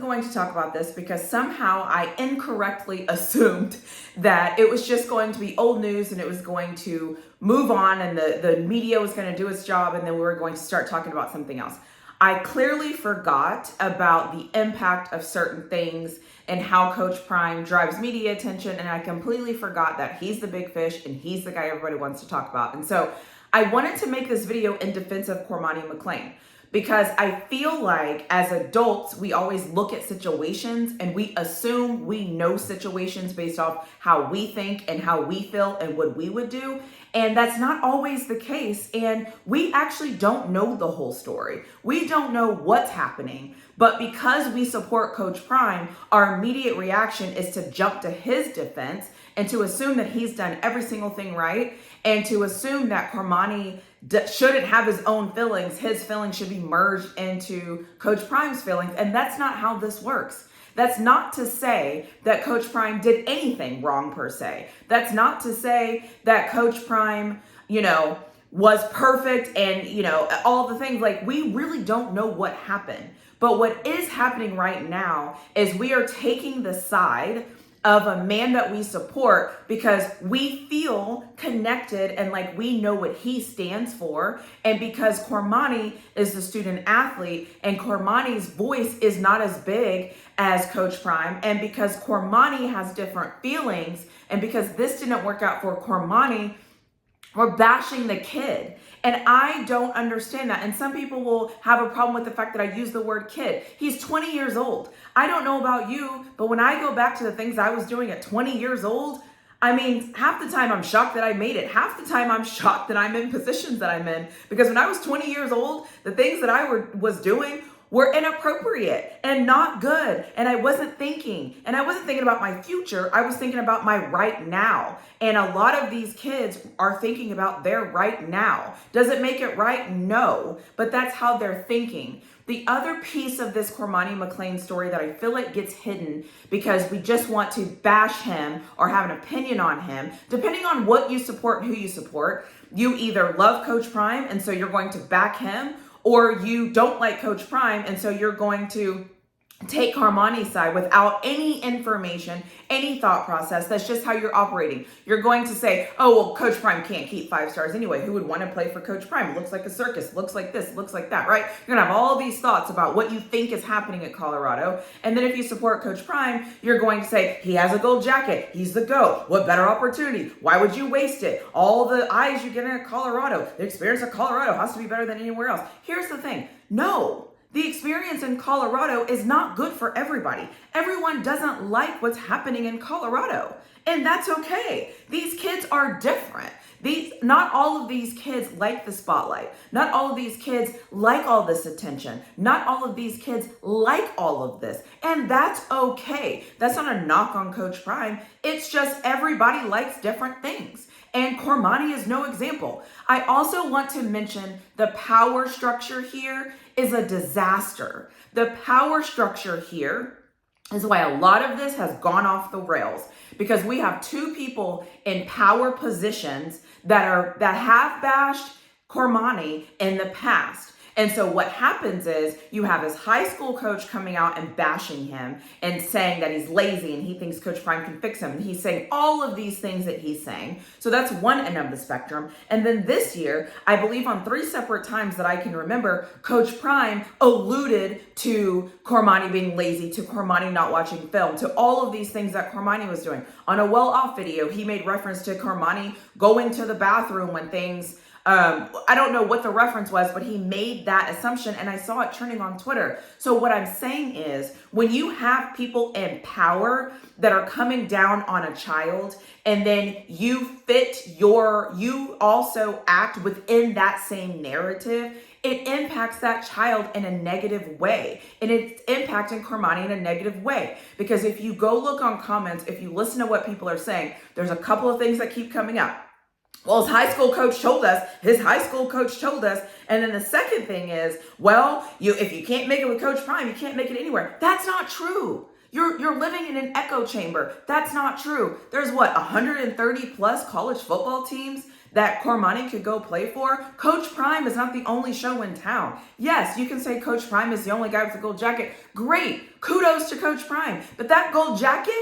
going to talk about this because somehow I incorrectly assumed that it was just going to be old news and it was going to move on and the media was going to do its job and then we were going to start talking about something else. I clearly forgot about the impact of certain things and how Coach Prime drives media attention, and I completely forgot that he's the big fish and he's the guy everybody wants to talk about. And so I wanted to make this video in defense of CormaniMcClain, because I feel like as adults, we always look at situations and we assume we know situations based off how we think and how we feel and what we would do. And that's not always the case. And we actually don't know the whole story. We don't know what's happening. But because we support Coach Prime, our immediate reaction is to jump to his defense and to assume that he's done every single thing right, and to assume that Cormani shouldn't have his own feelings. His feelings should be merged into Coach Prime's feelings. And that's not how this works. That's not to say that Coach Prime did anything wrong per se. That's not to say that Coach Prime, was perfect and, all the things. Like, we really don't know what happened. But what is happening right now is we are taking the side of a man that we support because we feel connected and like we know what he stands for. And because Cormani is the student athlete and Cormani's voice is not as big as Coach Prime, and because Cormani has different feelings, and because this didn't work out for Cormani, we're bashing the kid. And I don't understand that. And some people will have a problem with the fact that I use the word kid. He's 20 years old. I don't know about you, but when I go back to the things I was doing at 20 years old, I mean, half the time I'm shocked that I made it. Half the time I'm shocked that I'm in positions that I'm in. Because when I was 20 years old, the things that I was doing were inappropriate and not good. And I wasn't thinking. And I wasn't thinking about my future. I was thinking about my right now. And a lot of these kids are thinking about their right now. Does it make it right? No. But that's how they're thinking. The other piece of this CormaniMcClain story that I feel like gets hidden because we just want to bash him or have an opinion on him, depending on what you support and who you support. You either love Coach Prime and so you're going to back him, or you don't like Coach Prime and so you're going to take Cormani's side without any information, any thought process. That's just how you're operating. You're going to say, oh, well, Coach Prime can't keep 5 stars anyway. Who would want to play for Coach Prime? Looks like a circus, looks like this, looks like that, right? You're gonna have all these thoughts about what you think is happening at Colorado. And then if you support Coach Prime, you're going to say, he has a gold jacket, he's the GOAT. What better opportunity? Why would you waste it? All the eyes you get in Colorado, the experience of Colorado has to be better than anywhere else. Here's the thing, no. The experience in Colorado is not good for everybody. Everyone doesn't like what's happening in Colorado, and that's okay. These kids are different. Not all of these kids like the spotlight. Not all of these kids like all this attention. Not all of these kids like all of this, and that's okay. That's not a knock on Coach Prime. It's just everybody likes different things. And Cormani is no example. I also want to mention the power structure here is a disaster. The power structure here is why a lot of this has gone off the rails, because we have 2 people in power positions that have bashed Cormani in the past. And so what happens is you have his high school coach coming out and bashing him and saying that he's lazy and he thinks Coach Prime can fix him. And he's saying all of these things that he's saying. So that's one end of the spectrum. And then this year, I believe on 3 separate times that I can remember, Coach Prime alluded to Cormani being lazy, to Cormani not watching film, to all of these things that Cormani was doing. On a well-off video, he made reference to Cormani going to the bathroom when things... I don't know what the reference was, but he made that assumption and I saw it trending on Twitter. So what I'm saying is, when you have people in power that are coming down on a child and then you also act within that same narrative, it impacts that child in a negative way. And it's impacting Cormani in a negative way. Because if you go look on comments, if you listen to what people are saying, there's a couple of things that keep coming up. Well, his high school coach told us, And then the second thing is, well, if you can't make it with Coach Prime, you can't make it anywhere. That's not true. You're living in an echo chamber. That's not true. There's 130 plus college football teams that Cormani could go play for? Coach Prime is not the only show in town. Yes, you can say Coach Prime is the only guy with a gold jacket. Great. Kudos to Coach Prime. But that gold jacket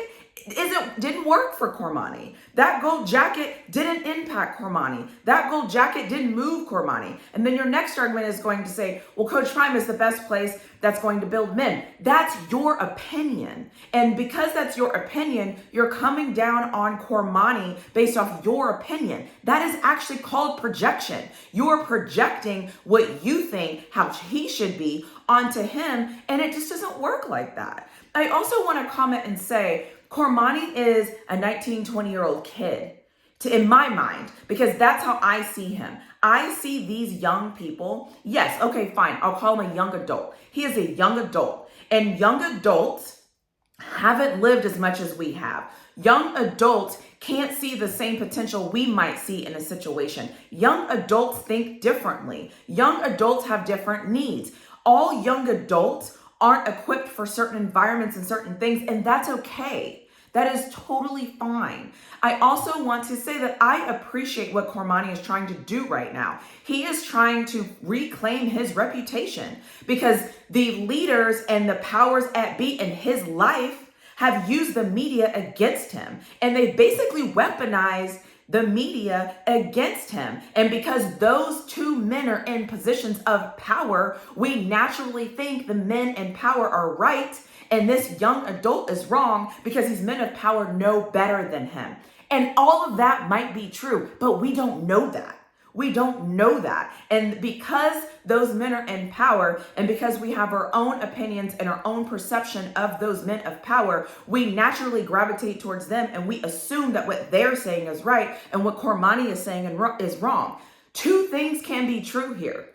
didn't work for Cormani. That gold jacket didn't impact Cormani. That gold jacket didn't move Cormani. And then your next argument is going to say, well, Coach Prime is the best place that's going to build men. That's your opinion. And because that's your opinion, you're coming down on Cormani based off your opinion. That is actually called projection. You're projecting what you think, how he should be, onto him, and it just doesn't work like that. I also want to comment and say, Cormani is a 19, 20-year-old kid in my mind, because that's how I see him. I see these young people. Yes, okay, fine. I'll call him a young adult. He is a young adult, and young adults haven't lived as much as we have. Young adults can't see the same potential we might see in a situation. Young adults think differently. Young adults have different needs. All young adults aren't equipped for certain environments and certain things, and that's okay. That is totally fine. I also want to say that I appreciate what Cormani is trying to do right now. He is trying to reclaim his reputation, because the leaders and the powers at be in his life have used the media against him, and they basically weaponized the media against him. And because those two men are in positions of power, we naturally think the men in power are right and this young adult is wrong because these men of power know better than him. And all of that might be true, but we don't know that. We don't know that. And because those men are in power, and because we have our own opinions and our own perception of those men of power, we naturally gravitate towards them, and we assume that what they're saying is right and what Cormani is saying is wrong. Two things can be true here.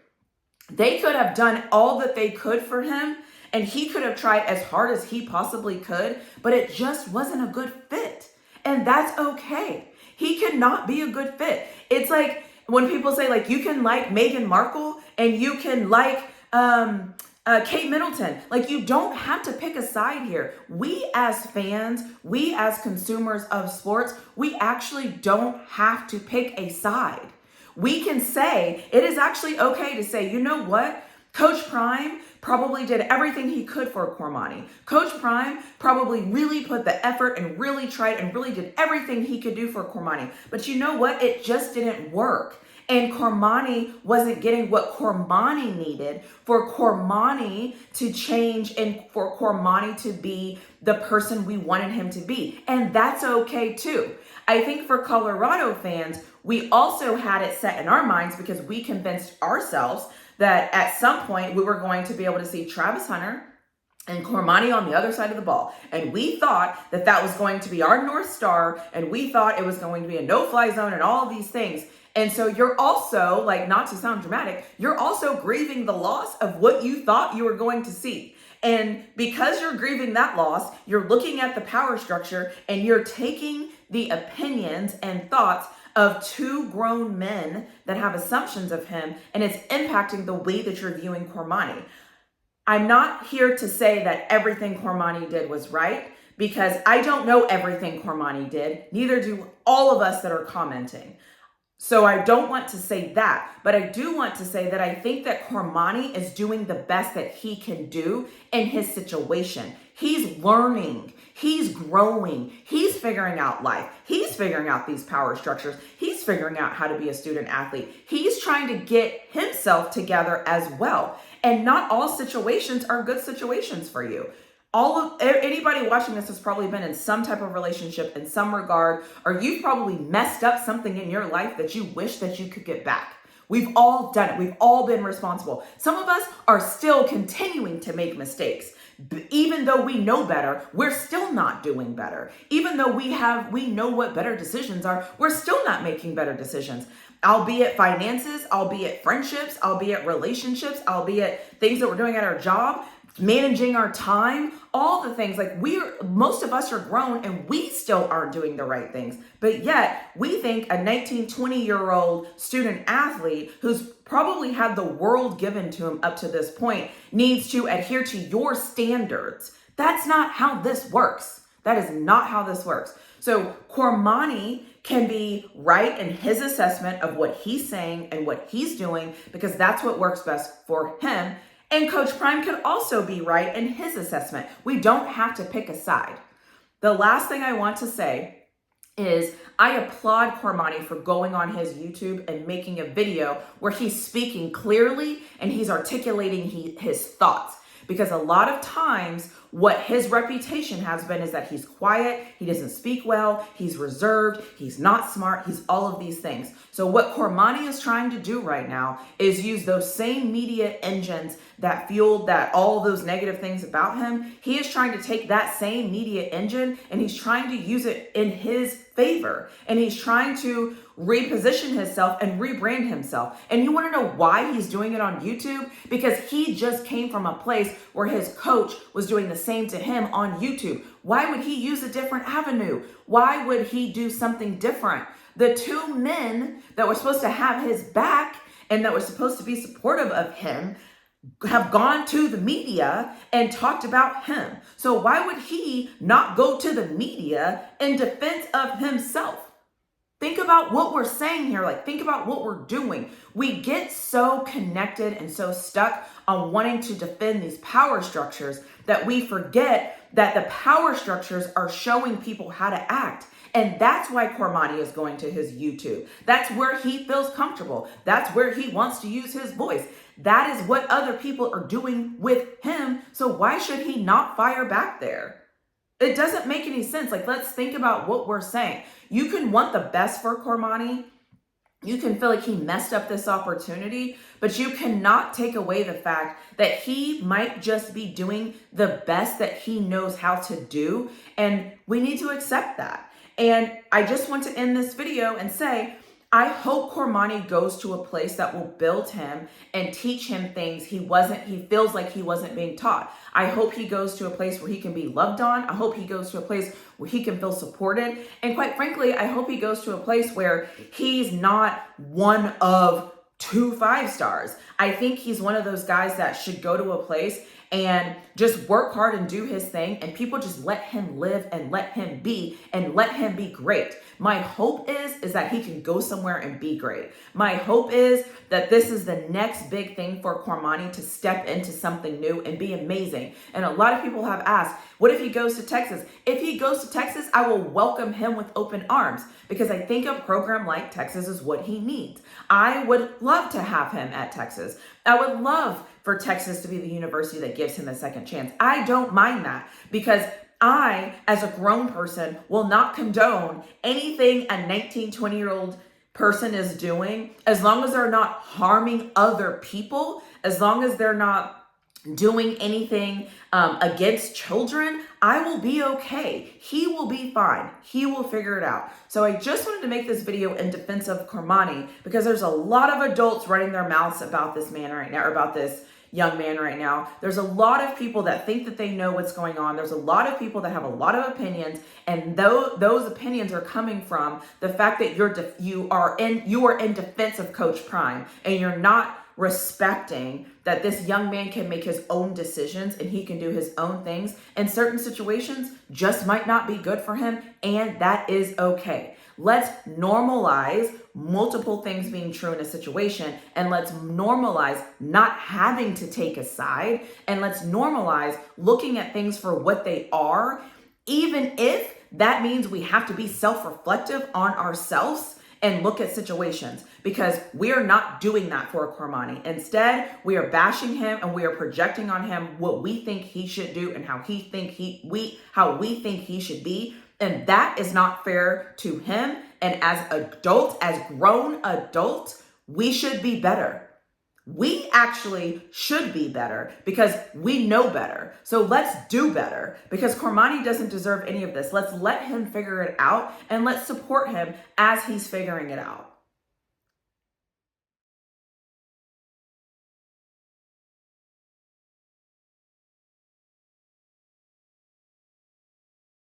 They could have done all that they could for him, and he could have tried as hard as he possibly could, but it just wasn't a good fit. And that's okay. He could not be a good fit. It's like when people say, like, you can like Meghan Markle and you can like Kate Middleton. Like, you don't have to pick a side here. We as fans, we as consumers of sports, we actually don't have to pick a side. We can say, it is actually okay to say, you know what? Coach Prime probably did everything he could for Cormani. Coach Prime probably really put the effort and really tried and really did everything he could do for Cormani. But you know what? It just didn't work. And Cormani wasn't getting what Cormani needed for Cormani to change and for Cormani to be the person we wanted him to be. And that's okay too. I think for Colorado fans, we also had it set in our minds because we convinced ourselves that at some point we were going to be able to see Travis Hunter and Cormani on the other side of the ball. And we thought that that was going to be our North Star, and we thought it was going to be a no-fly zone and all of these things. And so you're also, like, not to sound dramatic, you're also grieving the loss of what you thought you were going to see. And because you're grieving that loss, you're looking at the power structure and you're taking the opinions and thoughts of two grown men that have assumptions of him, and it's impacting the way that you're viewing Cormani. I'm not here to say that everything Cormani did was right, because I don't know everything Cormani did. Neither do all of us that are commenting. So I don't want to say that, but I do want to say that I think that Cormani is doing the best that he can do in his situation. He's learning, he's growing, he's figuring out life, he's figuring out these power structures, he's figuring out how to be a student athlete. He's trying to get himself together as well. And not all situations are good situations for you. Anybody watching this has probably been in some type of relationship in some regard, or you've probably messed up something in your life that you wish that you could get back. We've all done it. We've all been responsible. Some of us are still continuing to make mistakes. Even though we know better, we're still not doing better. Even though we know what better decisions are, we're still not making better decisions. Albeit finances, albeit friendships, albeit relationships, albeit things that we're doing at our job, managing our time, all the things. Like, most of us are grown and we still aren't doing the right things. But yet we think a 19, 20-year-old student athlete who's probably had the world given to him up to this point needs to adhere to your standards. That's not how this works. That is not how this works. So Cormani can be right in his assessment of what he's saying and what he's doing, because that's what works best for him. And Coach Prime could also be right in his assessment. We don't have to pick a side. The last thing I want to say is I applaud Cormani for going on his YouTube and making a video where he's speaking clearly and he's articulating his thoughts. Because a lot of times what his reputation has been is that he's quiet, he doesn't speak well, he's reserved, he's not smart, he's all of these things. So what Cormani is trying to do right now is use those same media engines that fueled all those negative things about him. He is trying to take that same media engine and he's trying to use it in his favor. And he's trying to reposition himself and rebrand himself. And you want to know why he's doing it on YouTube? Because he just came from a place where his coach was doing the same to him on YouTube. Why would he use a different avenue? Why would he do something different? The two men that were supposed to have his back and that were supposed to be supportive of him have gone to the media and talked about him. So why would he not go to the media in defense of himself? Think about what we're saying here. Think about what we're doing. We get so connected and so stuck on wanting to defend these power structures that we forget that the power structures are showing people how to act. And that's why Cormani is going to his YouTube. That's where he feels comfortable. That's where he wants to use his voice. That is what other people are doing with him. So why should he not fire back there? It doesn't make any sense. Let's think about what we're saying. You can want the best for Cormani. You can feel like he messed up this opportunity, but you cannot take away the fact that he might just be doing the best that he knows how to do. And we need to accept that. And I just want to end this video and say, I hope Cormani goes to a place that will build him and teach him things he feels like he wasn't being taught. I hope he goes to a place where he can be loved on. I hope he goes to a place where he can feel supported. And quite frankly, I hope he goes to a place where he's not one of 2 5-stars. I think he's one of those guys that should go to a place and just work hard and do his thing, and people just let him live and let him be great. My hope is that he can go somewhere and be great. My hope is that this is the next big thing for Cormani to step into something new and be amazing. And a lot of people have asked, what if he goes to Texas? If he goes to Texas, I will welcome him with open arms, because I think a program like Texas is what he needs. I would love to have him at Texas. I would love for Texas to be the university that gives him a second chance. I don't mind that, because I, as a grown person, will not condone anything a 19, 20-year-old person is doing, as long as they're not harming other people, as long as they're not doing anything against children. I will be okay. He will be fine. He will figure it out. So I just wanted to make this video in defense of Cormani, because there's a lot of adults running their mouths about this man right now, or about this young man right now. There's a lot of people that think that they know what's going on. There's a lot of people that have a lot of opinions, and those opinions are coming from the fact that you are in defense of Coach Prime, and you're not respecting that this young man can make his own decisions and he can do his own things, and certain situations just might not be good for him, and that is okay. Let's normalize multiple things being true in a situation, and let's normalize not having to take a side, and let's normalize looking at things for what they are, even if that means we have to be self-reflective on ourselves and look at situations, because we are not doing that for Cormani. Instead, we are bashing him and we are projecting on him what we think he should do and how we think he should be. And that is not fair to him. And as adults, as grown adults, we should be better. We actually should be better because we know better. So let's do better, because Cormani doesn't deserve any of this. Let's let him figure it out, and let's support him as he's figuring it out.